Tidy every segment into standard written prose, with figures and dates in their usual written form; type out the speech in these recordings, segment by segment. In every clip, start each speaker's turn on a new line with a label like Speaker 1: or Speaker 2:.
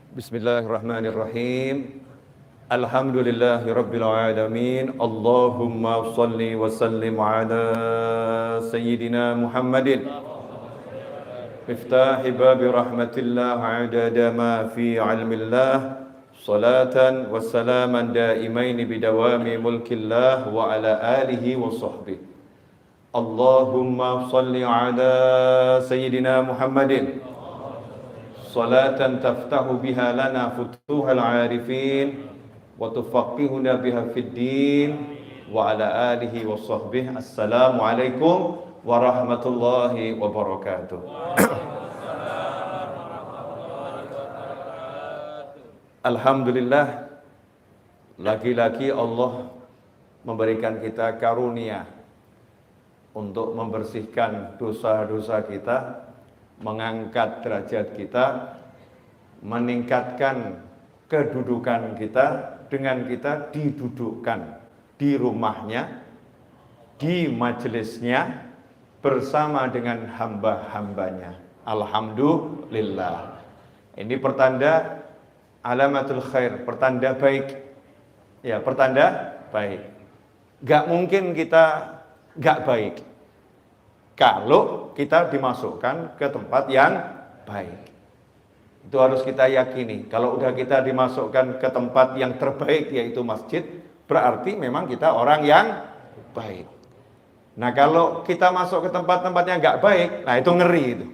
Speaker 1: Bismillahirrahmanirrahim. Alhamdulillahi rabbil alamin. Allahumma salli wa sallim ala sayyidina Muhammadin miftahi babi rahmatillah adada ma fi ilmillah. Salatan wa salaman daimaini bidawami mulkillah wa ala alihi wa sahbihi. Allahumma salli ala sayyidina Muhammadin salatan taftahu biha lana futuhal arifin wa tufaqihuna biha fid din wa ala alihi wa sahbihi. Assalamu alaikum warahmatullahi wabarakatuh. Alhamdulillah, lagi-lagi Allah memberikan kita karunia untuk membersihkan dosa-dosa kita, mengangkat derajat kita, meningkatkan kedudukan kita dengan kita didudukkan di rumahnya, di majelisnya bersama dengan hamba-hambanya. Alhamdulillah. Ini pertanda alamatul khair, pertanda baik. Ya, pertanda baik. Gak mungkin kita gak baik kalau kita dimasukkan ke tempat yang baik. Itu harus kita yakini. Kalau udah kita dimasukkan ke tempat yang terbaik, yaitu masjid, berarti memang kita orang yang baik. Nah, kalau kita masuk ke tempat-tempat yang gak baik, nah itu ngeri itu.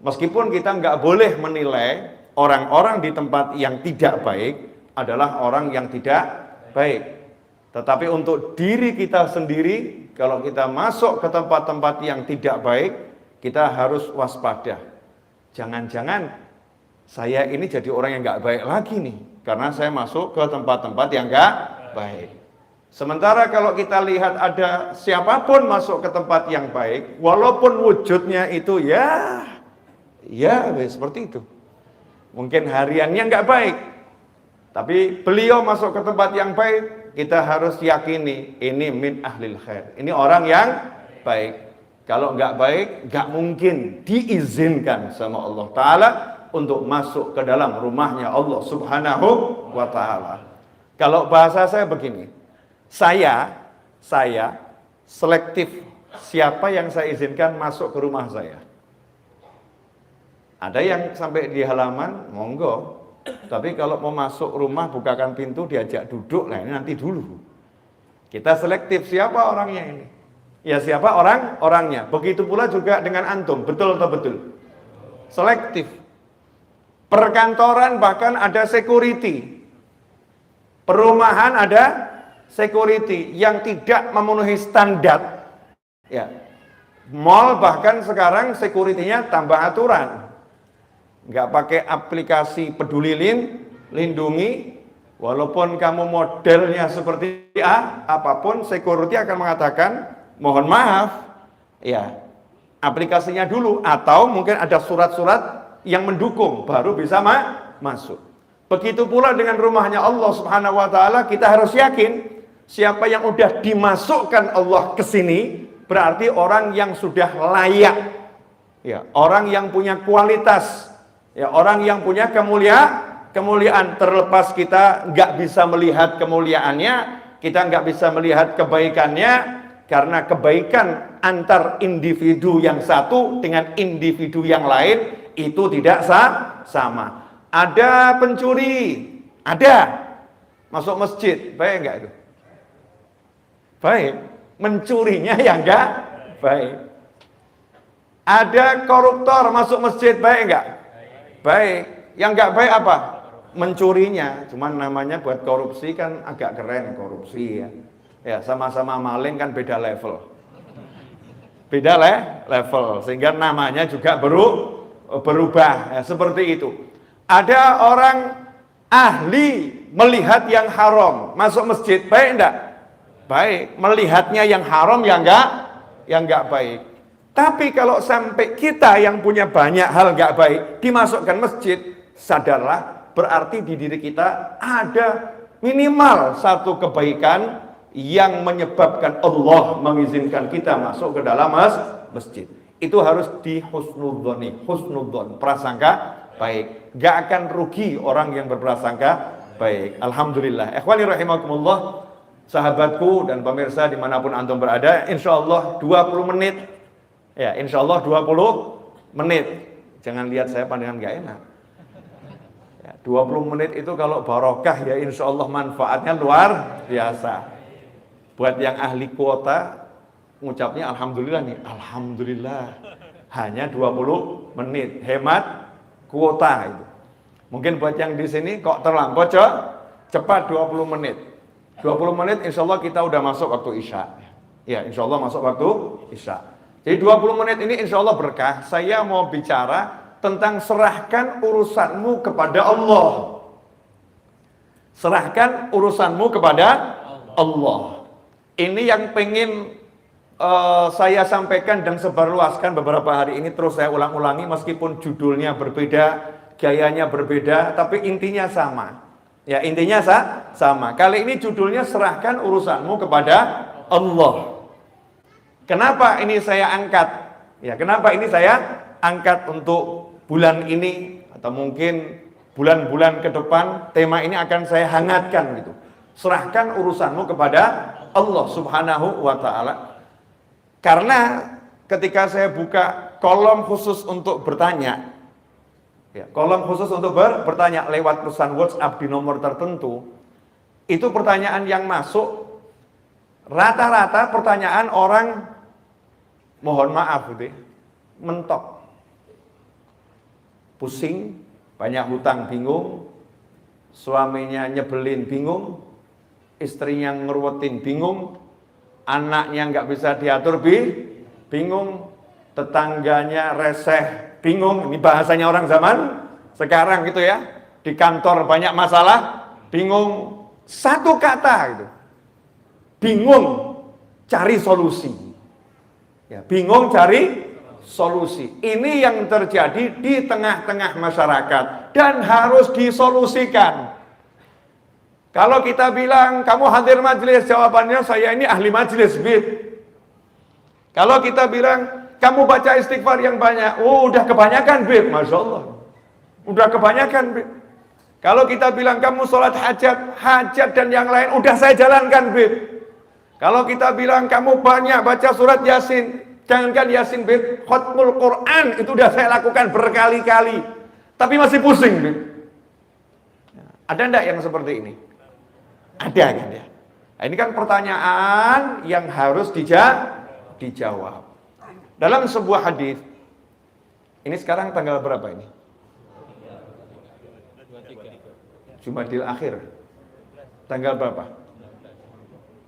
Speaker 1: Meskipun kita gak boleh menilai orang-orang di tempat yang tidak baik adalah orang yang tidak baik. Tetapi untuk diri kita sendiri, kalau kita masuk ke tempat-tempat yang tidak baik, kita harus waspada. Jangan-jangan saya ini jadi orang yang gak baik lagi nih, karena saya masuk ke tempat-tempat yang gak baik. Sementara kalau kita lihat ada siapapun masuk ke tempat yang baik, walaupun wujudnya itu ya seperti itu. Mungkin hariannya gak baik, tapi beliau masuk ke tempat yang baik, kita harus yakini ini min ahlil khair. Ini orang yang baik. Kalau nggak baik, nggak mungkin diizinkan sama Allah Ta'ala untuk masuk ke dalam rumahnya Allah Subhanahu wa Ta'ala. Kalau bahasa saya begini, saya selektif siapa yang saya izinkan masuk ke rumah saya. Ada yang sampai di halaman, monggo. Tapi kalau mau masuk rumah, bukakan pintu, diajak duduk, nah ini nanti dulu. Kita selektif siapa orangnya ini. Ya siapa orangnya. Begitu pula juga dengan antum, betul atau betul? Selektif. Perkantoran bahkan ada security. Perumahan ada security yang tidak memenuhi standar. Ya. Mall bahkan sekarang security-nya tambah aturan. Nggak pakai aplikasi peduli lindungi, walaupun kamu modelnya seperti apapun, security akan mengatakan, mohon maaf, ya, aplikasinya dulu, atau mungkin ada surat-surat yang mendukung, baru bisa masuk. Begitu pula dengan rumahnya Allah Subhanahu wa Ta'ala, kita harus yakin, siapa yang udah dimasukkan Allah ke sini, berarti orang yang sudah layak, ya, orang yang punya kualitas, ya, orang yang punya kemuliaan. Terlepas kita nggak bisa melihat kemuliaannya, kita nggak bisa melihat kebaikannya, karena kebaikan antar individu yang satu dengan individu yang lain itu tidak sama. Ada pencuri, ada masuk masjid, baik nggak itu? Baik. Mencurinya yang nggak baik. Ada koruptor masuk masjid, baik nggak? Baik. Yang nggak baik apa? Mencurinya. Cuman namanya buat korupsi kan agak keren, korupsi ya. Ya, sama-sama maling kan beda level. Beda level, sehingga namanya juga berubah. Ya, seperti itu. Ada orang ahli melihat yang haram masuk masjid, baik enggak? Baik. Melihatnya yang haram yang enggak baik. Tapi kalau sampai kita yang punya banyak hal gak baik dimasukkan masjid, sadarlah berarti di diri kita ada minimal satu kebaikan yang menyebabkan Allah mengizinkan kita masuk ke dalam masjid. Itu harus di husnudzon, prasangka baik. baik. Gak akan rugi orang yang berprasangka baik. Alhamdulillah. Ikhwani rahimakumullah, sahabatku dan pemirsa dimanapun antum berada, insya Allah 20 menit. Ya, insya Allah 20 menit. Jangan lihat saya pandangan gak enak. Ya, 20 menit itu kalau barokah ya insya Allah manfaatnya luar biasa. Buat yang ahli kuota, ngucapnya Alhamdulillah nih. Alhamdulillah. Hanya 20 menit. Hemat kuota itu. Mungkin buat yang di sini kok terlampau cepat 20 menit. 20 menit insya Allah kita udah masuk waktu Isya. Ya insya Allah masuk waktu Isya. Jadi 20 menit ini insya Allah berkah. Saya mau bicara tentang serahkan urusanmu kepada Allah. Serahkan urusanmu kepada Allah. Ini yang pengen saya sampaikan dan sebarluaskan beberapa hari ini, terus saya ulang-ulangi meskipun judulnya berbeda, gayanya berbeda, tapi intinya sama. Ya, intinya sama. Kali ini judulnya serahkan urusanmu kepada Allah. Kenapa ini saya angkat? Ya, kenapa ini saya angkat untuk bulan ini atau mungkin bulan-bulan ke depan, tema ini akan saya hangatkan gitu. Serahkan urusanmu kepada Allah Subhanahu wa taala. Karena ketika saya buka kolom khusus untuk bertanya, ya, kolom khusus untuk bertanya lewat pesan WhatsApp di nomor tertentu, itu pertanyaan yang masuk rata-rata pertanyaan orang, mohon maaf gitu, mentok, pusing, banyak hutang bingung, suaminya nyebelin bingung, istrinya ngeruwetin bingung, anaknya nggak bisa diatur bingung, tetangganya reseh bingung. Ini bahasanya orang zaman sekarang gitu ya. Di kantor banyak masalah, bingung. Satu kata gitu, bingung cari solusi. Ya, bingung cari solusi. Ini yang terjadi di tengah-tengah masyarakat dan harus disolusikan. Kalau kita bilang, kamu hadir majelis, jawabannya saya ini ahli majelis, Bib. Kalau kita bilang, kamu baca istighfar yang banyak, oh udah kebanyakan, Bib. Masya Allah. Udah kebanyakan, Bib. Kalau kita bilang, kamu sholat hajat dan yang lain, udah saya jalankan, Bib. Kalau kita bilang, kamu banyak baca surat Yasin, jangankan Yasin, Bib, khatmul Quran, itu udah saya lakukan berkali-kali. Tapi masih pusing, Bib. Ada enggak yang seperti ini? Ada kan ya? Nah, ini kan pertanyaan yang harus dijawab. Dalam sebuah hadis, ini sekarang tanggal berapa ini? Jumadil akhir. Tanggal berapa?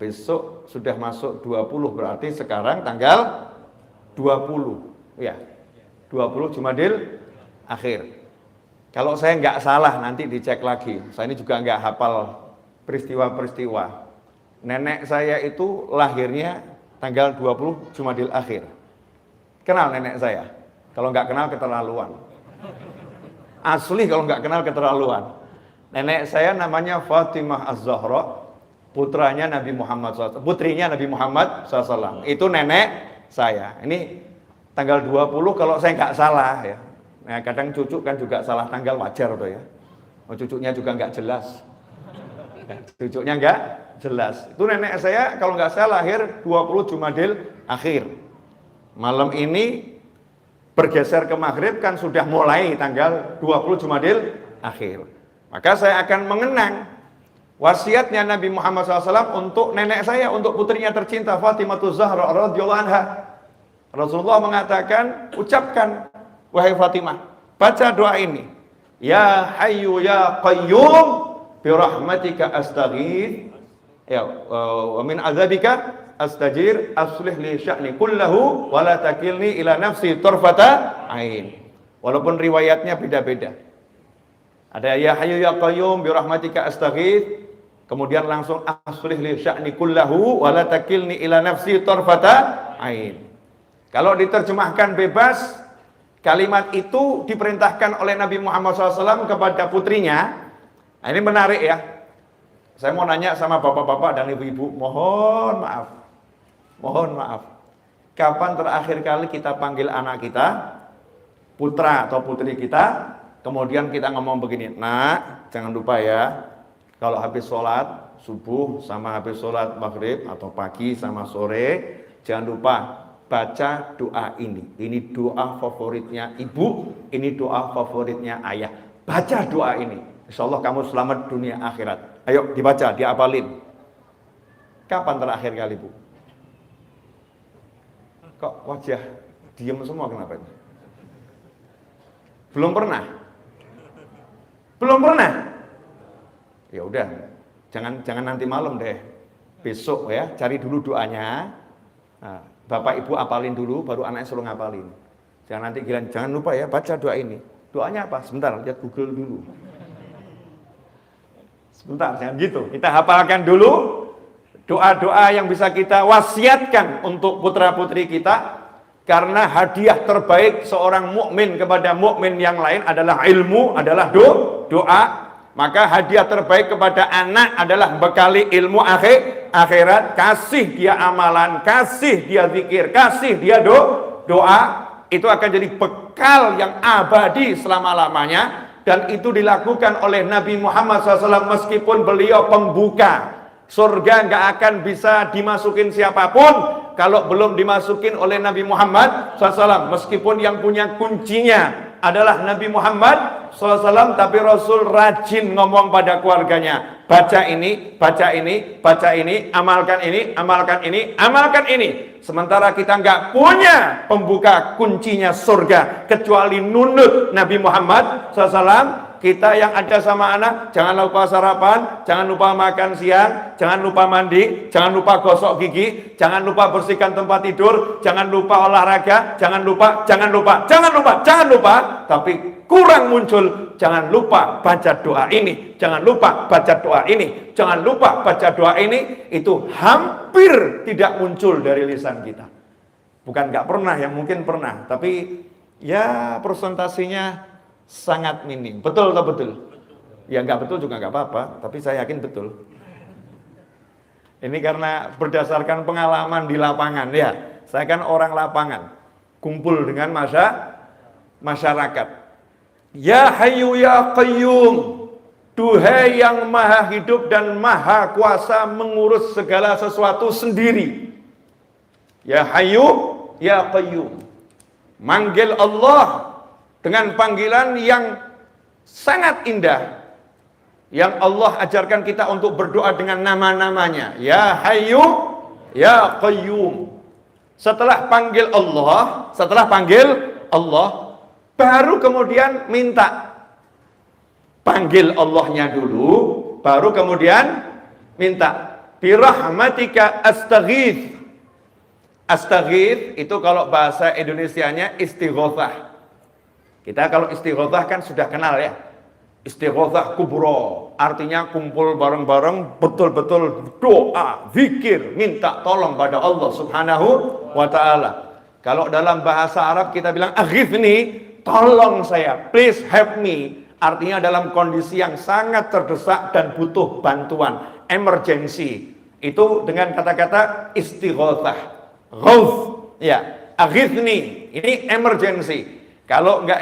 Speaker 1: Besok sudah masuk 20, berarti sekarang tanggal 20. Ya, 20 Jumadil akhir. Kalau saya nggak salah nanti dicek lagi. Saya ini juga nggak hafal peristiwa-peristiwa. Nenek saya itu lahirnya tanggal 20 Jumadil akhir. Kenal nenek saya? Kalau nggak kenal keterlaluan. Asli kalau nggak kenal keterlaluan. Nenek saya namanya Fatimah Az-Zahra, putranya Nabi Muhammad SAW, putrinya Nabi Muhammad SAW. Itu nenek saya. Ini tanggal 20 kalau saya nggak salah ya. Nah, kadang cucu kan juga salah tanggal, wajar tuh ya. Oh, cucunya juga nggak jelas. Cucunya nggak jelas. Itu nenek saya kalau nggak salah lahir 20 Jumadil akhir. Malam ini bergeser ke maghrib kan sudah mulai tanggal 20 Jumadil akhir. Maka saya akan mengenang wasiatnya Nabi Muhammad SAW untuk nenek saya, untuk putrinya tercinta Fatimah Az-Zahra radhiyallahu anha. Rasulullah mengatakan, ucapkan wahai Fatimah, baca doa ini. Ya Hayyu ya Qayyum birahmatika astaghith, ya wa min azabika astajir, aslih li sya'ni kullahu wa la takilni ila nafsi tarfata ain. Walaupun riwayatnya beda-beda. Ada ya Hayyu ya Qayyum birahmatika astaghith, kemudian langsung aslih li sya'ni kullahu wa la takilni ila nafsi tarfata ain. Kalau diterjemahkan bebas, kalimat itu diperintahkan oleh Nabi Muhammad SAW kepada putrinya. Nah, ini menarik ya. Saya mau nanya sama bapak-bapak dan ibu-ibu, mohon maaf. Kapan terakhir kali kita panggil anak kita, putra atau putri kita, Kemudian kita ngomong begini, nak, jangan lupa ya, kalau habis sholat subuh sama habis sholat maghrib atau pagi sama sore, jangan lupa baca doa ini. Ini doa favoritnya ibu, ini doa favoritnya ayah. Baca doa ini, insya Allah kamu selamat dunia akhirat. Ayo dibaca, diapalin. Kapan terakhir kali bu? Kok wajah diem semua, kenapa ini? Belum pernah? Belum pernah? Ya udah, jangan nanti malam deh. Besok ya, cari dulu doanya. Nah, bapak ibu apalin dulu, baru anaknya suruh ngapalin. Jangan nanti gila, jangan lupa ya baca doa ini. Doanya apa? Sebentar, lihat Google dulu. Sebentar, jangan gitu. Kita hafalkan dulu doa-doa yang bisa kita wasiatkan untuk putra-putri kita. Karena hadiah terbaik seorang mukmin kepada mukmin yang lain adalah ilmu, adalah doa. Maka hadiah terbaik kepada anak adalah bekali ilmu akhirat. Kasih dia amalan, kasih dia zikir, kasih dia doa. Itu akan jadi bekal yang abadi selama-lamanya. Dan itu dilakukan oleh Nabi Muhammad SAW meskipun beliau pembuka. Surga nggak akan bisa dimasukin siapapun kalau belum dimasukin oleh Nabi Muhammad SAW. Meskipun yang punya kuncinya adalah Nabi Muhammad SAW, tapi Rasul rajin ngomong pada keluarganya, baca ini, baca ini, baca ini, amalkan ini, amalkan ini, amalkan ini. Sementara kita nggak punya pembuka kuncinya surga kecuali nunut Nabi Muhammad SAW. Kita yang ada sama anak, jangan lupa sarapan, jangan lupa makan siang, jangan lupa mandi, jangan lupa gosok gigi, jangan lupa bersihkan tempat tidur, jangan lupa olahraga, jangan lupa, tapi kurang muncul, jangan lupa baca doa ini, jangan lupa baca doa ini, jangan lupa baca doa ini, itu hampir tidak muncul dari lisan kita. Bukan nggak pernah, yang mungkin pernah, tapi ya presentasinya sangat minim. Betul atau betul? Ya nggak betul juga nggak apa-apa, tapi saya yakin betul. Ini karena berdasarkan pengalaman di lapangan ya. Saya kan orang lapangan, kumpul dengan masyarakat. Ya Hayyu ya Qayyum, duhai yang maha hidup dan maha kuasa mengurus segala sesuatu sendiri. Ya Hayyu ya Qayyum, manggil Allah dengan panggilan yang sangat indah, yang Allah ajarkan kita untuk berdoa dengan nama-namanya. Ya Hayyu, Ya Qayyum. Setelah panggil Allah, baru kemudian minta. Panggil Allahnya dulu, baru kemudian minta. Birahmatika astaghith. Astaghith itu kalau bahasa Indonesianya istighothah. Kita kalau istighothah kan sudah kenal ya. Istighothah kubro, artinya kumpul bareng-bareng, betul-betul doa, zikir, minta tolong pada Allah Subhanahu wa ta'ala. Kalau dalam bahasa Arab kita bilang aghithni, tolong saya, please help me. Artinya dalam kondisi yang sangat terdesak dan butuh bantuan, emergency. Itu dengan kata-kata istighothah. Ghauth, ya, aghithni, ini emergency. Kalau nggak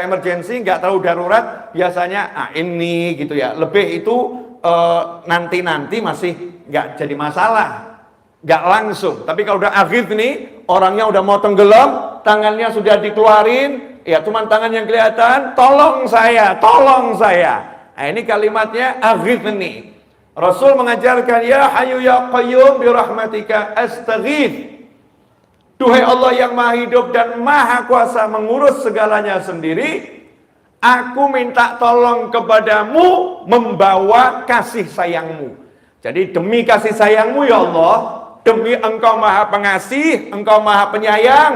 Speaker 1: emergency, nggak tahu darurat, biasanya ini gitu ya. Lebih itu nanti masih nggak jadi masalah, nggak langsung. Tapi kalau udah akhir nih, orangnya udah mau tenggelam, tangannya sudah dikeluarin, ya cuman tangan yang kelihatan, tolong saya, tolong saya. Nah, ini kalimatnya akhir nih. Rasul mengajarkan, ya Hayyu ya Qayyum birahmatika astaghith. Duhai Allah yang maha hidup dan maha kuasa mengurus segalanya sendiri, aku minta tolong kepadamu membawa kasih sayangmu. Jadi demi kasih sayangmu ya Allah, demi engkau maha pengasih, engkau maha penyayang,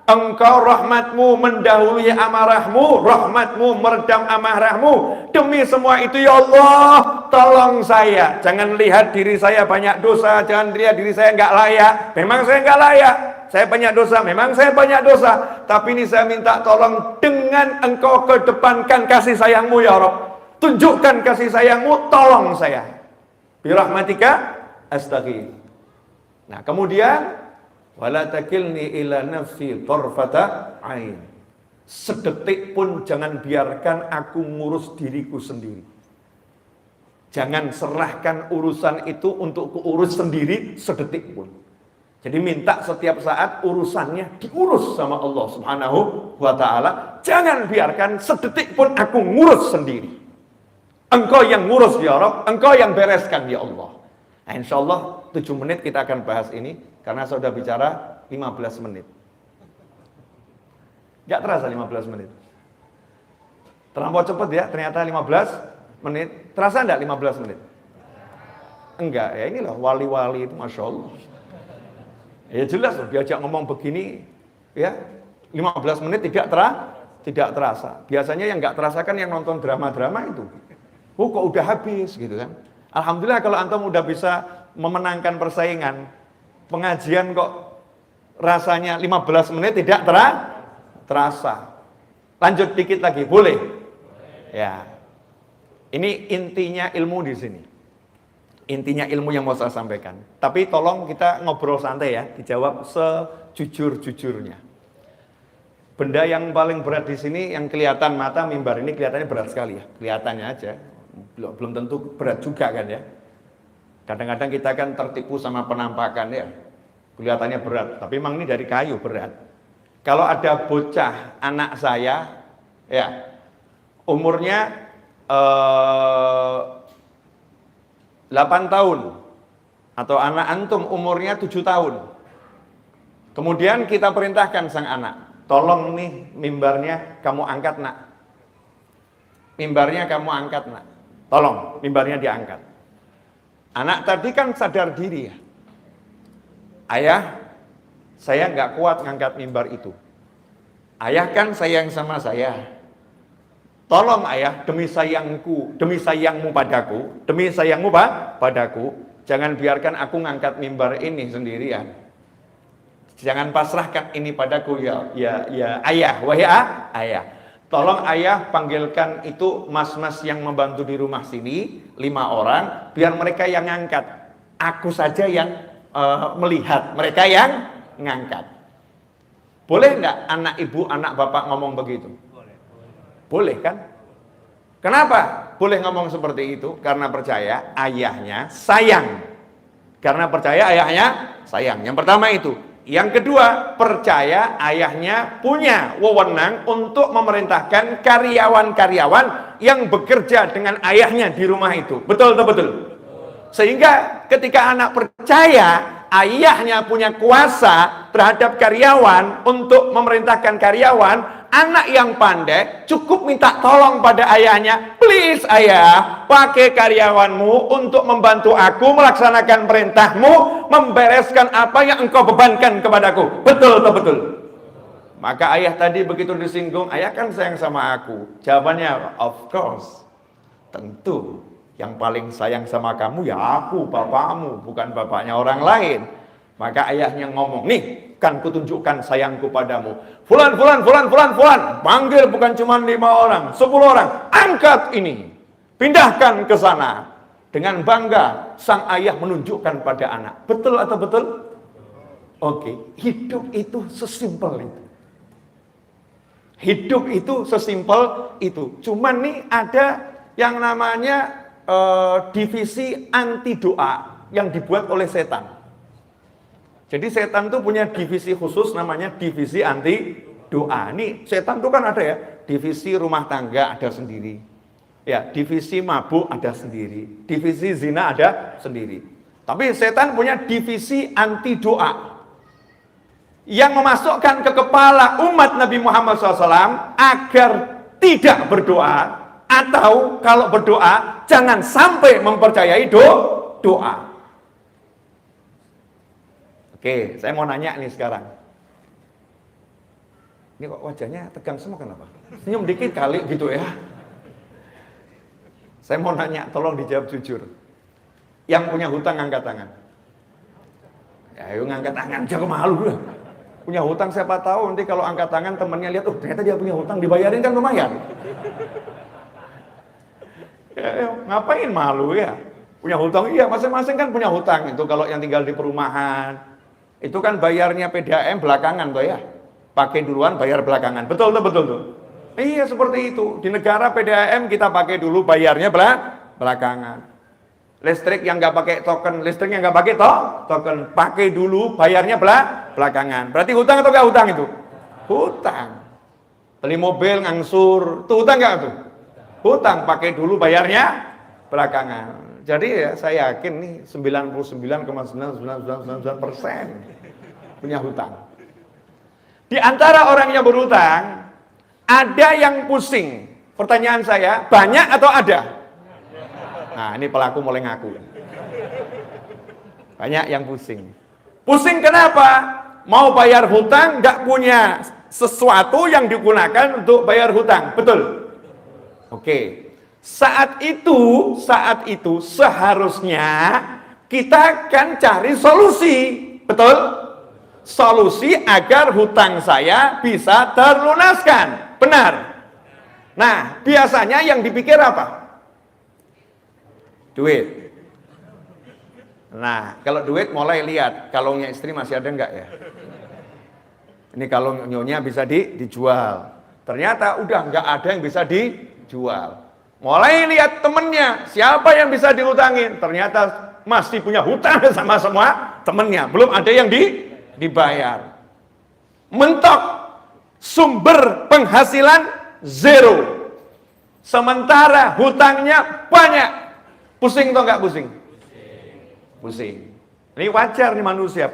Speaker 1: engkau rahmatmu mendahului amarahmu, rahmatmu meredam amarahmu. Demi semua itu ya Allah, tolong saya. Jangan lihat diri saya banyak dosa, jangan lihat diri saya nggak layak. Memang saya nggak layak. Saya banyak dosa, memang saya banyak dosa. Tapi ini saya minta tolong dengan engkau kedepankan kasih sayangmu ya Rabb. Tunjukkan kasih sayangmu, tolong saya. Birahmatika astaghith. Nah kemudian, wala takilni ila nafsi tarfata ain. Sedetik pun jangan biarkan aku ngurus diriku sendiri. Jangan serahkan urusan itu untuk kuurus sendiri sedetik pun. Jadi minta setiap saat urusannya diurus sama Allah Subhanahu wa ta'ala. Jangan biarkan sedetik pun aku ngurus sendiri. Engkau yang ngurus ya Rabb, engkau yang bereskan ya Allah. Nah, insya Allah 7 menit kita akan bahas ini, karena saya sudah bicara 15 menit. Gak terasa 15 menit. Terlampau cepat ya, ternyata 15 menit. Terasa enggak 15 menit? Enggak, ya inilah wali-wali itu Masya Allah. Ya jelas loh, diajak ngomong begini, ya 15 menit tidak terasa. Biasanya yang nggak terasa kan yang nonton drama-drama itu. Oh kok udah habis gitu kan. Alhamdulillah kalau antum udah bisa memenangkan persaingan. Pengajian kok rasanya 15 menit tidak terasa. Lanjut dikit lagi, boleh? Ya. Ini intinya ilmu di sini. Intinya ilmu yang mau saya sampaikan. Tapi tolong kita ngobrol santai ya, dijawab sejujur-jujurnya. Benda yang paling berat di sini yang kelihatan mata mimbar ini kelihatannya berat sekali ya, kelihatannya aja. Belum tentu berat juga kan ya. Kadang-kadang kita kan tertipu sama penampakan ya. Kelihatannya berat, tapi memang ini dari kayu berat. Kalau ada bocah anak saya ya, umurnya 8 tahun atau anak antum umurnya 7 tahun. Kemudian kita perintahkan sang anak, tolong nih mimbarnya kamu angkat nak. Mimbarnya kamu angkat nak. Tolong mimbarnya diangkat. Anak tadi kan sadar diri ya. Ayah, saya nggak kuat ngangkat mimbar itu. Ayah kan sayang sama saya. Tolong ayah, demi sayangku, demi sayangmu padaku, demi sayangmu padaku, jangan biarkan aku ngangkat mimbar ini sendirian. Jangan pasrahkan ini padaku ya ayah, wahai ayah. Tolong ayah panggilkan itu mas-mas yang membantu di rumah sini, 5 orang, biar mereka yang ngangkat. Aku saja yang melihat, mereka yang ngangkat. Boleh nggak anak ibu, anak bapak ngomong begitu? Boleh kan? Kenapa boleh ngomong seperti itu? Karena percaya ayahnya sayang. Karena percaya ayahnya sayang. Yang pertama itu. Yang kedua, percaya ayahnya punya wewenang untuk memerintahkan karyawan-karyawan yang bekerja dengan ayahnya di rumah itu. Betul atau betul? Sehingga ketika anak percaya ayahnya punya kuasa terhadap karyawan untuk memerintahkan karyawan, anak yang pandai cukup minta tolong pada ayahnya, please ayah, pakai karyawanmu untuk membantu aku melaksanakan perintahmu, membereskan apa yang engkau bebankan kepadaku. Betul atau betul? Maka ayah tadi begitu disinggung, ayah kan sayang sama aku. Jawabannya, of course, tentu. Yang paling sayang sama kamu ya aku, bapakmu, bukan bapaknya orang lain. Maka ayahnya ngomong, nih kan kutunjukkan sayangku padamu. Fulan. Panggil bukan cuma 5 orang, 10 orang. Angkat ini. Pindahkan ke sana. Dengan bangga, sang ayah menunjukkan pada anak. Betul atau betul? Oke, hidup itu sesimpel itu. Hidup itu sesimpel itu. Cuman nih ada yang namanya divisi anti doa yang dibuat oleh setan. Jadi setan tuh punya divisi khusus namanya divisi anti doa. Ini setan tuh kan ada ya, divisi rumah tangga ada sendiri. Ya, divisi mabuk ada sendiri. Divisi zina ada sendiri. Tapi setan punya divisi anti doa. Yang memasukkan ke kepala umat Nabi Muhammad SAW agar tidak berdoa, atau kalau berdoa jangan sampai mempercayai doa. Oke, saya mau nanya nih sekarang. Ini kok wajahnya tegang semua kenapa? Senyum dikit kali gitu ya. Saya mau nanya, tolong dijawab jujur. Yang punya hutang angkat tangan. Ya, ayo ngangkat tangan, jangan malu lah. Punya hutang siapa tahu nanti kalau angkat tangan temannya lihat, oh ternyata dia punya hutang, dibayarin kan lumayan. Ya, ngapain malu ya? Punya hutang, iya masing-masing kan punya hutang. Itu kalau yang tinggal di perumahan, itu kan bayarnya PDAM belakangan toh ya. pakai duluan, bayar belakangan. Betul tuh, betul tuh. Iya seperti itu. Di negara PDAM kita pakai dulu, bayarnya belakangan. Listrik yang nggak pakai token, listrik yang nggak pakai token, pakai dulu, bayarnya belakangan. Berarti hutang atau nggak hutang itu? Hutang. Beli mobil ngangsur, tuh hutang nggak tuh? Hutang, pakai dulu, bayarnya belakangan. Jadi ya saya yakin nih 99,99999% punya hutang. Di antara orang yang berhutang, ada yang pusing. Pertanyaan saya, banyak atau ada? Nah, ini pelaku mulai ngaku. Banyak yang pusing. Pusing kenapa? Mau bayar hutang, nggak punya sesuatu yang digunakan untuk bayar hutang. Betul? Oke. Saat itu seharusnya kita akan cari solusi. Betul? Solusi agar hutang saya bisa terlunaskan. Benar? Nah, biasanya yang dipikir apa? Duit. Nah, kalau duit mulai lihat kalungnya istri masih ada enggak ya? Ini kalung nyonya bisa dijual. Ternyata udah enggak ada yang bisa dijual. Mulai lihat temennya, siapa yang bisa dihutangin? Ternyata masih punya hutang sama semua temennya, belum ada yang dibayar. Mentok, sumber penghasilan zero. Sementara hutangnya banyak. Pusing atau enggak pusing? Pusing. Ini wajar nih manusia,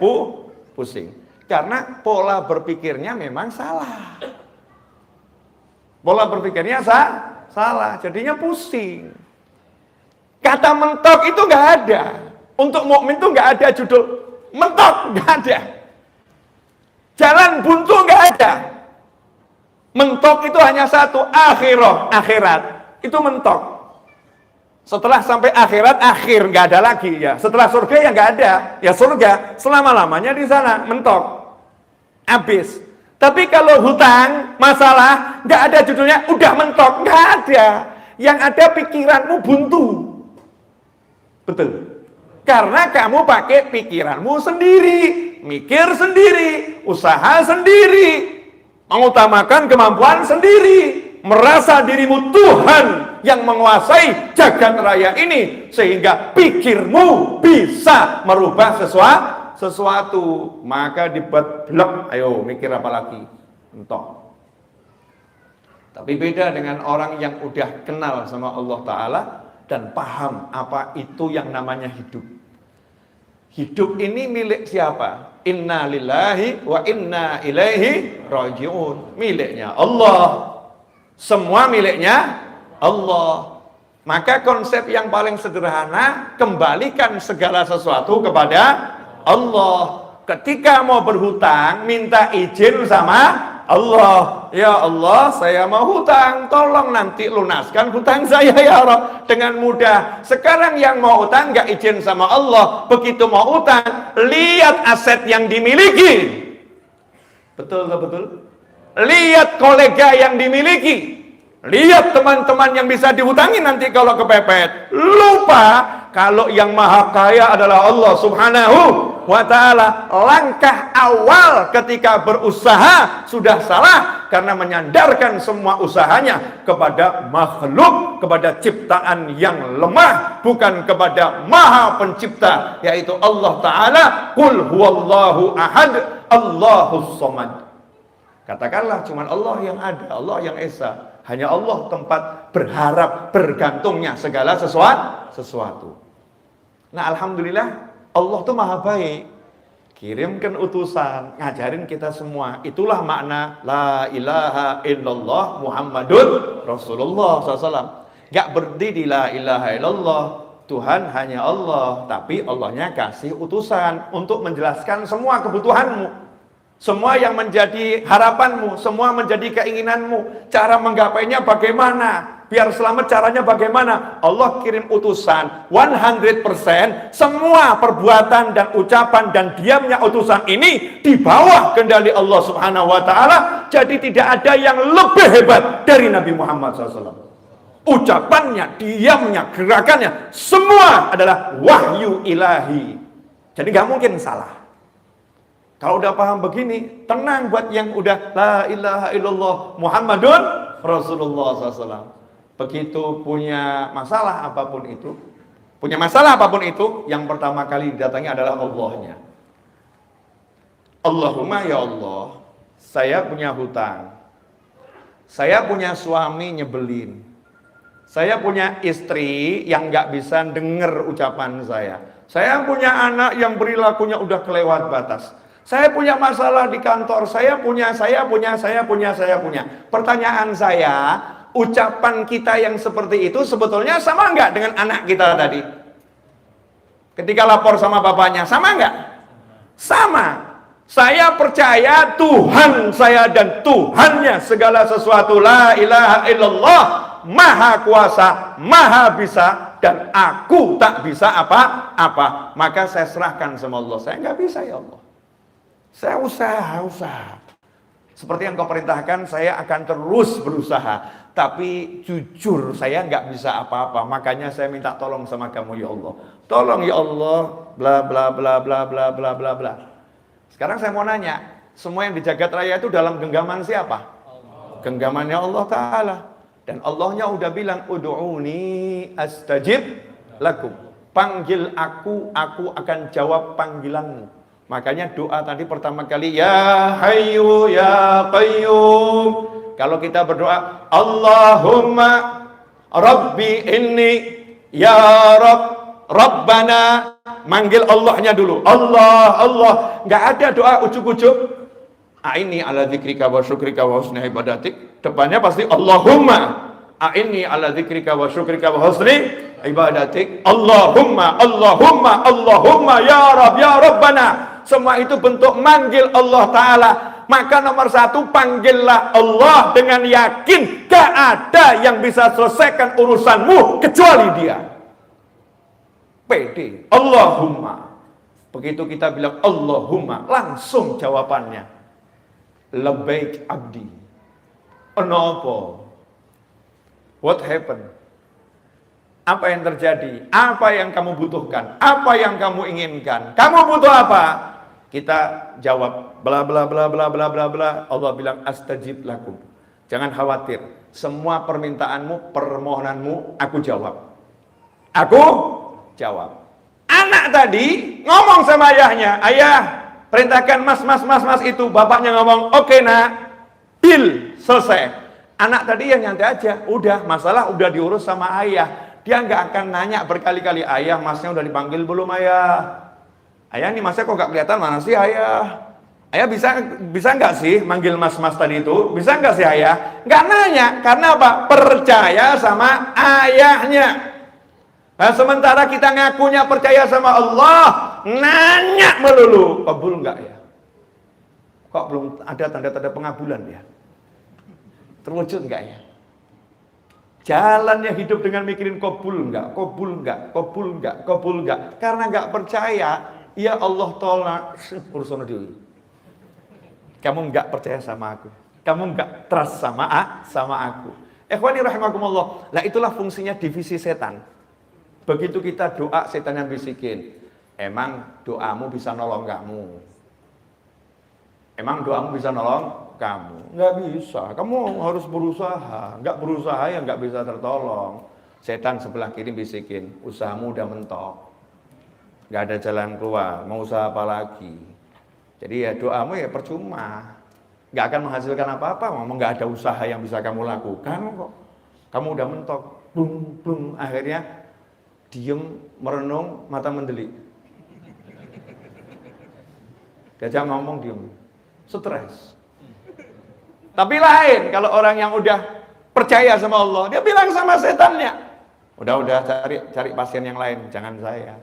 Speaker 1: pusing. Karena pola berpikirnya memang salah. Pola berpikirnya salah, jadinya pusing. Kata mentok itu nggak ada. Untuk mukmin itu nggak ada judul mentok, nggak ada. Jalan buntu nggak ada. Mentok itu hanya satu, akhirat. Itu mentok. Setelah sampai akhirat, akhir nggak ada lagi ya. Setelah surga ya nggak ada, ya surga selama-lamanya di sana, mentok. Habis. Tapi kalau hutang, masalah, nggak ada judulnya, udah mentok, nggak ada. Yang ada pikiranmu buntu. Betul. Karena kamu pakai pikiranmu sendiri, mikir sendiri, usaha sendiri, mengutamakan kemampuan sendiri, merasa dirimu Tuhan yang menguasai jagat raya ini, sehingga pikirmu bisa merubah sesuatu, maka dibuat blok. Ayo mikir apa lagi? Mentok. Tapi beda dengan orang yang udah kenal sama Allah Ta'ala dan paham apa itu yang namanya hidup. Hidup ini milik siapa? Inna lillahi wa inna ilaihi raji'un. Miliknya Allah. Semua miliknya Allah. Maka konsep yang paling sederhana, kembalikan segala sesuatu kepada Allah. Ketika mau berhutang, minta izin sama Allah. Ya Allah, saya mau hutang, tolong nanti lunaskan hutang saya ya Allah. Dengan mudah. Sekarang yang mau hutang nggak izin sama Allah, begitu mau hutang, lihat aset yang dimiliki. Betul nggak betul? Lihat kolega yang dimiliki. Lihat teman-teman yang bisa dihutangi nanti kalau kepepet. Lupa kalau yang maha kaya adalah Allah Subhanahu wa ta'ala. Langkah awal ketika berusaha sudah salah karena menyandarkan semua usahanya kepada makhluk, kepada ciptaan yang lemah, bukan kepada maha pencipta, yaitu Allah Ta'ala. Qul huwallahu ahad, Allahus samad. Katakanlah cuman Allah yang ada, Allah yang esa. Hanya Allah tempat berharap, bergantungnya segala sesuatu. Nah, alhamdulillah Allah tuh maha baik. Kirimkan utusan, ngajarin kita semua. Itulah makna la ilaha illallah Muhammadun Rasulullah SAW. Gak berhenti di la ilaha illallah. Tuhan hanya Allah, tapi Allahnya kasih utusan untuk menjelaskan semua kebutuhanmu. Semua yang menjadi harapanmu, semua menjadi keinginanmu, cara menggapainya bagaimana, biar selamat caranya bagaimana. Allah kirim utusan 100%, semua perbuatan dan ucapan dan diamnya utusan ini di bawah kendali Allah Subhanahu wa ta'ala. Jadi tidak ada yang lebih hebat dari Nabi Muhammad SAW. Ucapannya, diamnya, gerakannya, semua adalah wahyu ilahi. Jadi gak mungkin salah. Kalau udah paham begini, tenang buat yang udah la ilaha illallah Muhammadun Rasulullah SAW. Begitu punya masalah apapun itu, yang pertama kali didatangi adalah Allahnya. Allahumma ya Allah, saya punya hutang, saya punya suami nyebelin, saya punya istri yang gak bisa denger ucapan saya punya anak yang perilakunya udah kelewat batas, saya punya masalah di kantor, saya punya. Pertanyaan saya, ucapan kita yang seperti itu sebetulnya sama enggak dengan anak kita tadi? Ketika lapor sama bapaknya, sama enggak? Sama. Saya percaya Tuhan saya dan Tuhannya segala sesuatu, la ilaha illallah, maha kuasa, maha bisa, dan aku tak bisa apa-apa. Maka saya serahkan sama Allah. Saya enggak bisa ya Allah. Saya usaha. Seperti yang kau perintahkan, saya akan terus berusaha. Tapi jujur, saya nggak bisa apa-apa. Makanya saya minta tolong sama kamu ya Allah. Tolong ya Allah, bla bla bla bla bla bla bla bla. Sekarang saya mau nanya, semua yang di jagat raya itu dalam genggaman siapa? Allah. Genggamannya Allah Ta'ala. Dan Allahnya udah bilang, Udu'uni astajib lakum. Panggil aku akan jawab panggilanmu. Makanya doa tadi pertama kali, Ya Hayyu Ya Qayyum. Kalau kita berdoa, Allahumma Rabbi inni Ya Rabbana. Manggil Allahnya dulu. Allah. Nggak ada doa ujuk-ujuk. A'inni ala dzikrika wa syukrika wa husni ibadatik. Depannya pasti Allahumma. A'inni ala dzikrika wa syukrika wa husni ibadatik. Allahumma ya Rabb ya Rabbana. Semua itu bentuk manggil Allah Ta'ala. Maka nomor satu, panggillah Allah dengan yakin. Gak ada yang bisa selesaikan urusanmu kecuali Dia. PD, Allahumma. Begitu kita bilang Allahumma, langsung jawabannya, Labbaik abdi. Kenapa? What happened? Apa yang terjadi? Apa yang kamu butuhkan? Apa yang kamu inginkan? Kamu butuh apa? Kita jawab bla bla bla bla bla bla bla. Allah bilang astajib lakum. Jangan khawatir. Semua permintaanmu, permohonanmu aku jawab. Aku jawab. Anak tadi ngomong sama ayahnya, ayah perintahkan mas itu. Bapaknya ngomong, oke nak, deal, selesai. Anak tadi yang nyantai aja, udah masalah udah diurus sama ayah. Dia nggak akan nanya berkali-kali, ayah masnya udah dipanggil belum ayah? Ayah ini masnya kok nggak kelihatan, mana sih ayah? Ayah bisa nggak sih manggil mas tadi itu? Bisa nggak sih ayah? Nggak nanya, karena apa? Percaya sama ayahnya. Nah, sementara kita ngakunya percaya sama Allah, nanya melulu, kabul nggak ya? Kok belum ada tanda-tanda pengabulan ya? Terwujud nggak ya? Jalannya hidup dengan mikirin kabul nggak? Karena nggak percaya, ya Allah tolak urusan dulu. Kamu nggak percaya sama aku, kamu nggak trust sama aku. Ikhwani rahimakumullah. Lah itulah fungsinya divisi setan. Begitu kita doa, setan yang bisikin, emang doamu bisa nolong kamu? Emang doamu bisa nolong kamu? Nggak bisa, kamu harus berusaha. Nggak berusaha ya nggak bisa tertolong. Setan sebelah kiri bisikin, usahamu udah mentok, nggak ada jalan keluar, mau usaha apa lagi? Jadi ya doamu ya percuma, nggak akan menghasilkan apa-apa. Ngomong nggak ada usaha yang bisa kamu lakukan kok. Kamu udah mentok, blum, akhirnya diem, merenung, mata mendelik. Gajah ngomong diem, stres. Tapi lain kalau orang yang udah percaya sama Allah, dia bilang sama setannya, udah cari pasien yang lain, jangan saya.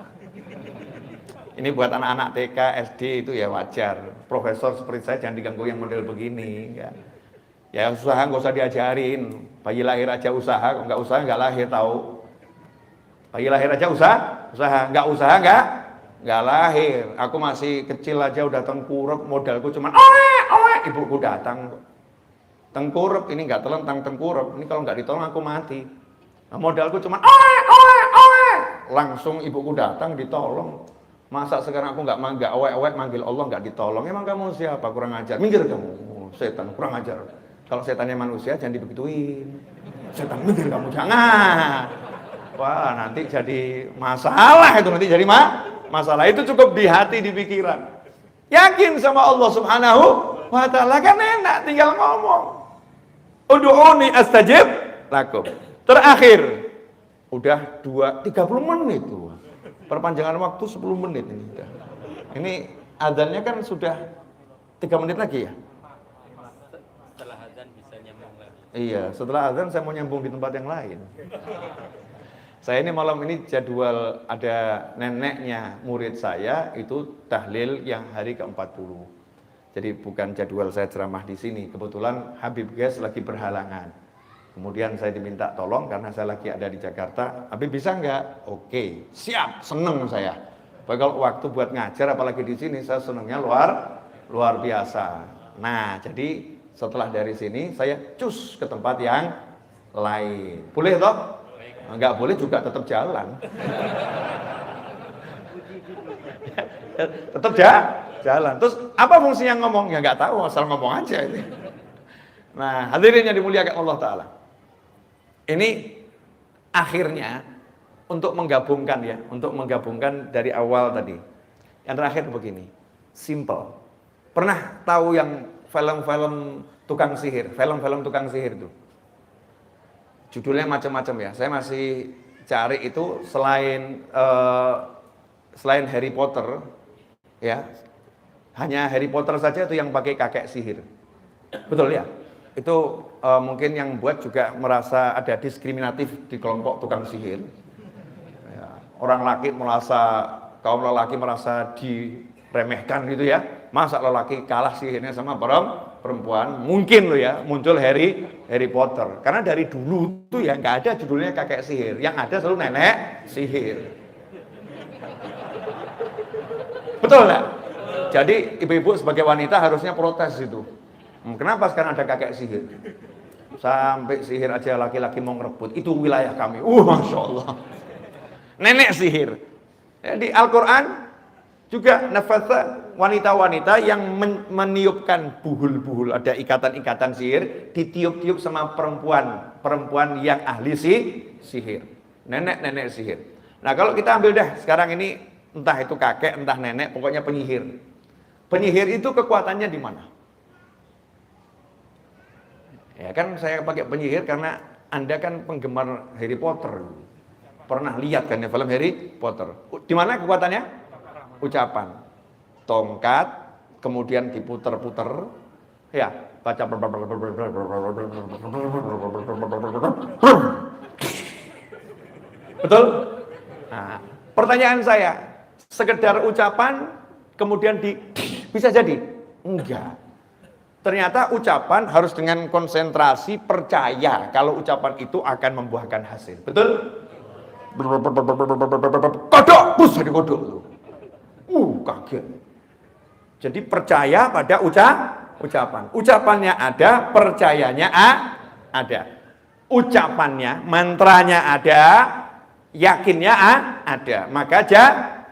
Speaker 1: Ini buat anak-anak TK, SD itu ya wajar. Profesor seperti saya jangan diganggu yang model begini. Ya usaha nggak usah diajarin. Bayi lahir aja usaha, kok nggak usaha nggak lahir tahu. Bayi lahir aja usaha, nggak nggak lahir. Aku masih kecil aja udah tengkurap, modalku cuman ibuku datang. Tengkurap ini nggak telentang tengkurap, ini kalau nggak ditolong aku mati. Nah, modalku cuman langsung ibuku datang ditolong. Masa sekarang aku nggak awet-awet manggil Allah nggak ditolong? Emang kamu siapa? Kurang ajar. Minggir kamu. Oh, setan kurang ajar. Kalau setannya manusia jangan dibegituin. Setan minggir kamu jangan. Wah nanti jadi masalah itu nanti jadi masalah itu cukup di hati di pikiran. Yakin sama Allah Subhanahu wa Ta'ala kan enak tinggal ngomong. Ud'uni astajib lakum. Terakhir udah 30 menit tuh. Perpanjangan waktu 10 menit ini udah. Ini adzannya kan sudah 3 menit lagi ya?
Speaker 2: Setelah adzan bisa nyambung lagi.
Speaker 1: Iya, setelah adzan saya mau nyambung di tempat yang lain. Saya ini malam ini jadwal ada neneknya murid saya itu tahlil yang hari ke-40. Jadi bukan jadwal saya ceramah di sini. Kebetulan Habib Ges lagi berhalangan. Kemudian saya diminta tolong karena saya lagi ada di Jakarta. Habib bisa nggak? Oke, siap, seneng saya. Kalau waktu buat ngajar apalagi di sini saya senengnya luar biasa. Nah, jadi setelah dari sini saya cus ke tempat yang lain. Boleh toh? Nggak boleh juga tetap jalan. Tetap jalan. Terus apa fungsinya ngomong? Ya nggak tahu, asal ngomong aja ini. Nah, hadirin yang dimuliakan Allah Ta'ala. Ini akhirnya untuk menggabungkan dari awal tadi. Yang terakhir begini, simple. Pernah tahu yang film-film tukang sihir itu? Judulnya macam-macam ya. Saya masih cari itu selain Harry Potter, ya. Hanya Harry Potter saja itu yang pakai kakek sihir. Betul ya? Itu mungkin yang buat juga merasa ada diskriminatif di kelompok tukang sihir. Ya, kaum lelaki merasa diremehkan gitu ya. Masa lelaki kalah sihirnya sama perempuan? Mungkin loh ya, muncul Harry Potter. Karena dari dulu tuh ya nggak ada judulnya kakek sihir. Yang ada selalu nenek sihir. Betul nggak? Jadi ibu-ibu sebagai wanita harusnya protes itu. Kenapa sekarang ada kakek sihir? Sampai sihir aja laki-laki mau ngerebut. Itu wilayah kami. Masya Allah. Nenek sihir. Di Al-Quran juga nafasa wanita-wanita yang meniupkan buhul-buhul. Ada ikatan-ikatan sihir. Ditiup-tiup sama perempuan yang ahli sihir. Nenek-nenek sihir. Nah kalau kita ambil dah sekarang ini entah itu kakek, entah nenek, pokoknya penyihir. Penyihir itu kekuatannya di mana? Ya kan saya pakai penyihir karena Anda kan penggemar Harry Potter. Pernah lihat kan ya film Harry Potter. Di mana kekuatannya? Ucapan. Tongkat, kemudian diputer-puter. Ya, baca. Betul? Nah, pertanyaan saya, sekedar ucapan kemudian bisa jadi? Enggak. Ternyata ucapan harus dengan konsentrasi, percaya kalau ucapan itu akan membuahkan hasil. Betul? Kodok, bus jadi kodok. Kaget. Jadi percaya pada ucapan. Ucapannya ada, percayanya ada. Ucapannya, mantranya ada, yakinnya ada. Maka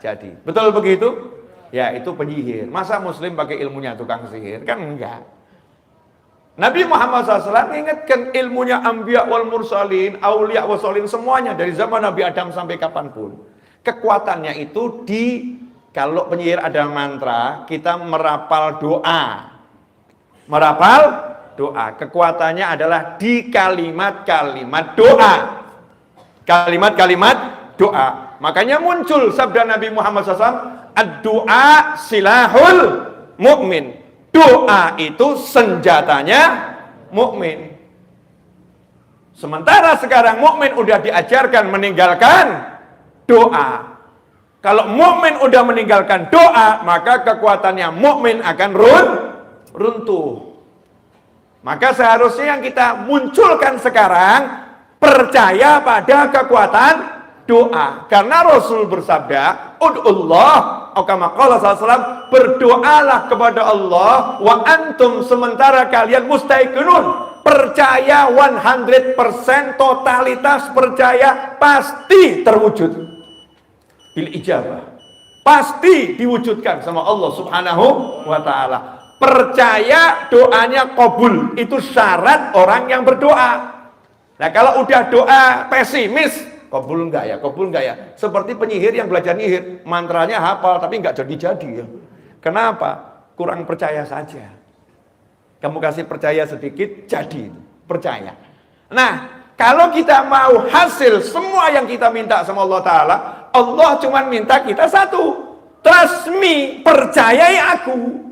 Speaker 1: jadi. Betul begitu? Ya itu penyihir. Masa muslim pakai ilmunya tukang sihir? Kan enggak. Nabi Muhammad SAW mengingatkan ilmunya anbiya wal mursalin, aulia wal solin, semuanya dari zaman Nabi Adam sampai kapanpun. Kekuatannya itu kalau penyihir ada mantra, kita merapal doa. Kekuatannya adalah di kalimat-kalimat doa. Kalimat-kalimat doa. Makanya muncul sabda Nabi Muhammad SAW, ad-doa silahul mu'min. Doa itu senjatanya mukmin. Sementara sekarang mukmin udah diajarkan meninggalkan doa. Kalau mukmin udah meninggalkan doa, maka kekuatannya mukmin akan runtuh. Maka seharusnya yang kita munculkan sekarang percaya pada kekuatan doa. Karena Rasul bersabda, ud'ullah, kama qala sallallahu, berdoalah kepada Allah wa antum, sementara kalian mustaiqinun, percaya 100%, totalitas percaya pasti terwujud bil ijabah. pasti diwujudkan sama Allah Subhanahu wa taala. Percaya doanya kabul, itu syarat orang yang berdoa. Nah, kalau udah doa pesimis, kabul enggak ya? Kabul enggak ya? Seperti penyihir yang belajar nyihir, mantranya hafal tapi enggak jadi-jadi ya. Kenapa? Kurang percaya saja. Kamu kasih percaya sedikit, jadi percaya. Nah, kalau kita mau hasil semua yang kita minta sama Allah Ta'ala, Allah cuma minta kita satu. Trust me, percayai aku.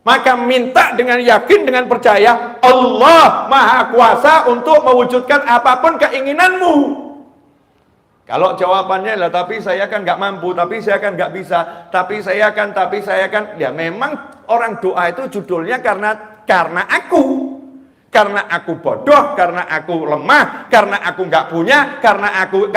Speaker 1: Maka minta dengan yakin, dengan percaya, Allah Maha Kuasa untuk mewujudkan apapun keinginanmu. Kalau jawabannya lah, tapi saya kan nggak mampu, tapi saya kan nggak bisa, tapi saya kan, ya memang orang doa itu judulnya karena aku. Karena aku bodoh, karena aku lemah, karena aku nggak punya, karena aku,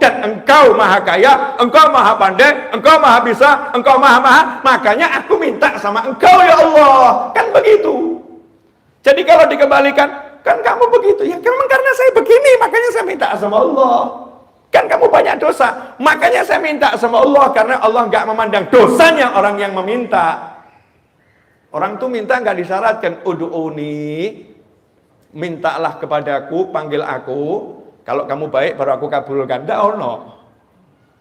Speaker 1: dan engkau maha kaya, engkau maha pandai, engkau maha bisa, engkau maha, makanya aku minta sama engkau ya Allah. Kan begitu. Jadi kalau dikembalikan, kan kamu begitu, ya karena saya begini, makanya saya minta sama Allah. Kan kamu banyak dosa, makanya saya minta sama Allah, karena Allah nggak memandang dosanya orang yang meminta. Orang tuh minta nggak disyaratkan, ud'uni, mintalah kepadaku, panggil aku, kalau kamu baik baru aku kabulkan. Nggak ono.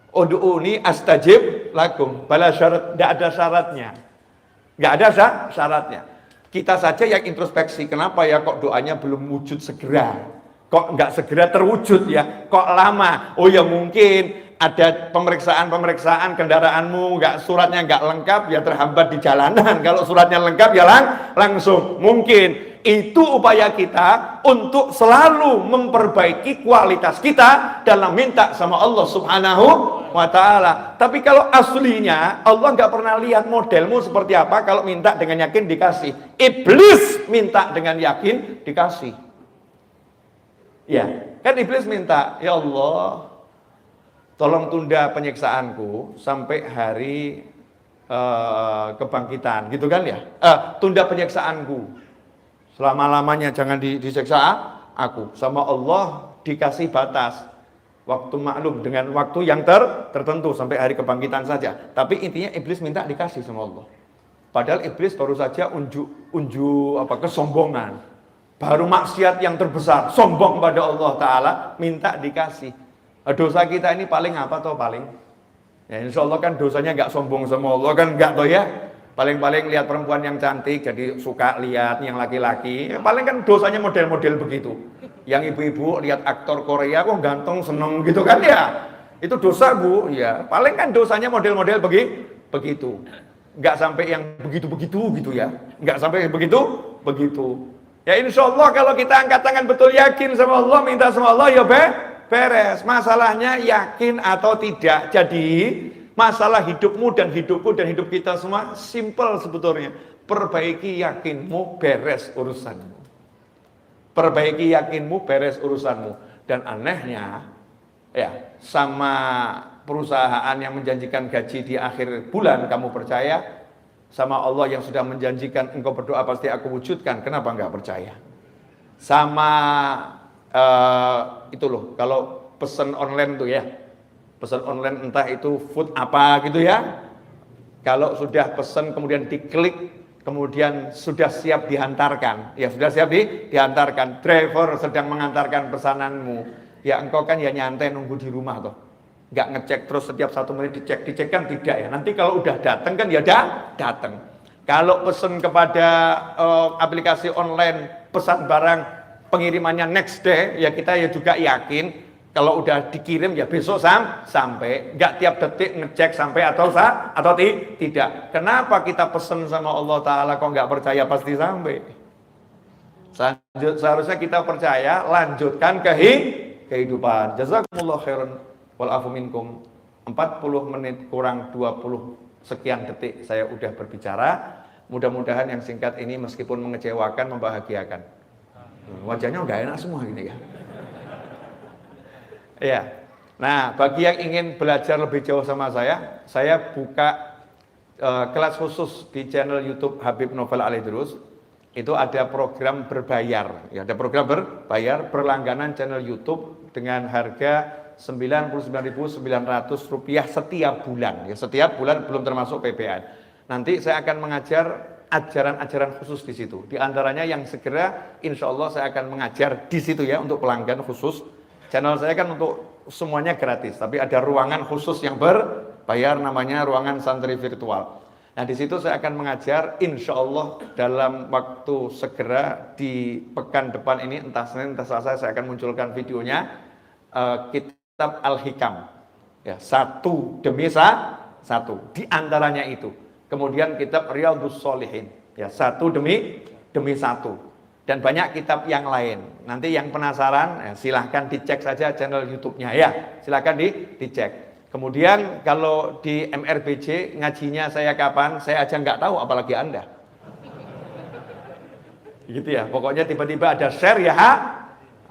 Speaker 1: Ud'uni astajib lakum, bala syarat, nggak ada syaratnya. Nggak ada syaratnya. Kita saja yang introspeksi, kenapa ya kok doanya belum wujud segera? Kok nggak segera terwujud ya? Kok lama? Oh ya mungkin ada pemeriksaan kendaraanmu, suratnya nggak lengkap, ya terhambat di jalanan. Kalau suratnya lengkap ya langsung. Mungkin itu upaya kita untuk selalu memperbaiki kualitas kita dalam minta sama Allah Subhanahu wa ta'ala. Tapi kalau aslinya Allah nggak pernah lihat modelmu seperti apa. Kalau minta dengan yakin dikasih. Iblis minta dengan yakin dikasih. Ya, kan iblis minta, ya Allah, tolong tunda penyiksaanku sampai hari kebangkitan, gitu kan ya? Tunda penyiksaanku selama-lamanya, jangan disiksa aku. Sama Allah dikasih batas waktu maklum dengan waktu yang tertentu sampai hari kebangkitan saja. Tapi intinya iblis minta dikasih sama Allah. Padahal iblis baru saja unjuk kesombongan. Baru maksiat yang terbesar, sombong pada Allah Ta'ala, minta dikasih. Dosa kita ini paling apa toh paling? Ya insya Allah kan dosanya nggak sombong sama Allah kan nggak toh ya. Paling-paling lihat perempuan yang cantik jadi suka lihat yang laki-laki. Ya, paling kan dosanya model-model begitu. Yang ibu-ibu lihat aktor Korea kok ganteng seneng gitu kan ya. Itu dosa bu. Ya paling kan dosanya model-model begitu. Nggak sampai yang begitu-begitu gitu ya. Nggak sampai begitu. Ya insya Allah kalau kita angkat tangan betul yakin sama Allah, minta sama Allah ya beres. Masalahnya yakin atau tidak. Jadi masalah hidupmu dan hidupku dan hidup kita semua simple sebetulnya. Perbaiki yakinmu, beres urusanmu. Perbaiki yakinmu, beres urusanmu. Dan anehnya ya sama perusahaan yang menjanjikan gaji di akhir bulan kamu percaya, sama Allah yang sudah menjanjikan engkau berdoa pasti aku wujudkan, kenapa enggak percaya? Sama itu loh, kalau pesan online tuh ya, pesan online entah itu food apa gitu ya, kalau sudah pesan kemudian diklik, kemudian sudah siap dihantarkan, ya sudah siap dihantarkan, driver sedang mengantarkan pesananmu, ya engkau kan ya nyantai nunggu di rumah toh. Nggak ngecek terus setiap 1 menit dicek kan tidak ya. Nanti kalau udah datang kan ya datang. Kalau pesan kepada aplikasi online pesan barang pengirimannya next day, ya kita ya juga yakin kalau udah dikirim ya besok sampai. Nggak tiap detik ngecek sampai atau tidak. Kenapa kita pesan sama Allah Ta'ala kok nggak percaya pasti sampai? Seharusnya kita percaya, lanjutkan kehidupan. Jazakumullah khairan. Walafu minkum. 40 menit kurang 20 sekian detik saya udah berbicara. Mudah-mudahan yang singkat ini meskipun mengecewakan, membahagiakan. Wajahnya nggak enak semua gini ya. Ya. Nah, bagi yang ingin belajar lebih jauh sama saya buka kelas khusus di channel YouTube Habib Novel Alidrus. Itu ada program berbayar. Ya, ada program berbayar berlangganan channel YouTube dengan harga Rp99.900 setiap bulan. Ya, setiap bulan belum termasuk PPN. Nanti saya akan mengajar ajaran-ajaran khusus di situ. Di antaranya yang segera insya Allah saya akan mengajar di situ ya untuk pelanggan khusus. Channel saya kan untuk semuanya gratis, tapi ada ruangan khusus yang berbayar namanya ruangan santri virtual. Nah di situ saya akan mengajar insya Allah dalam waktu segera di pekan depan ini, entah Senin entah Selasa saya akan munculkan videonya, kitab Al-Hikam ya, satu demi satu di antaranya itu. Kemudian kitab Riyadhus Shalihin ya, satu demi satu, dan banyak kitab yang lain. Nanti yang penasaran silahkan dicek saja channel YouTube-nya ya, silahkan dicek. Kemudian kalau di MRBJ ngajinya saya kapan, saya aja nggak tahu apalagi Anda. Gitu ya, pokoknya tiba-tiba ada share ya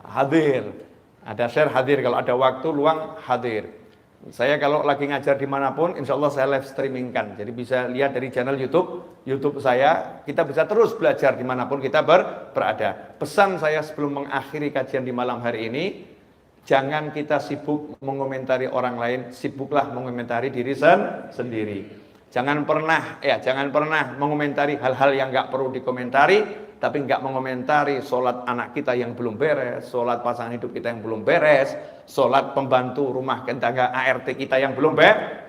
Speaker 1: hadir. Ada share hadir, kalau ada waktu luang hadir. Saya kalau lagi ngajar dimanapun, insya Allah saya live streamingkan. Jadi bisa lihat dari channel YouTube saya. Kita bisa terus belajar dimanapun kita berada. Pesan saya sebelum mengakhiri kajian di malam hari ini, jangan kita sibuk mengomentari orang lain, sibuklah mengomentari diri sendiri. Jangan pernah mengomentari hal-hal yang nggak perlu dikomentari. Tapi nggak mengomentari sholat anak kita yang belum beres, sholat pasangan hidup kita yang belum beres, sholat pembantu rumah tangga ART kita yang belum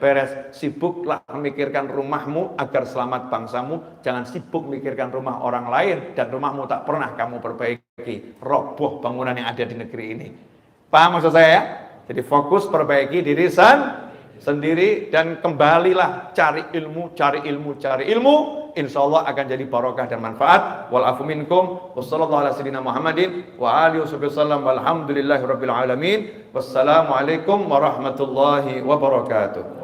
Speaker 1: beres. Sibuklah memikirkan rumahmu agar selamat bangsamu. Jangan sibuk memikirkan rumah orang lain dan rumahmu tak pernah kamu perbaiki. Roboh bangunan yang ada di negeri ini. Paham maksud saya ya? Jadi fokus perbaiki diri sendiri dan kembalilah cari ilmu. Insya Allah akan jadi barokah dan manfaat. Wal afu minkum. Wassallallahu ala sayyidina Muhammadin wa alihi wasallam. Walhamdulillahi rabbil alamin. Wassalamualaikum warahmatullahi wabarakatuh.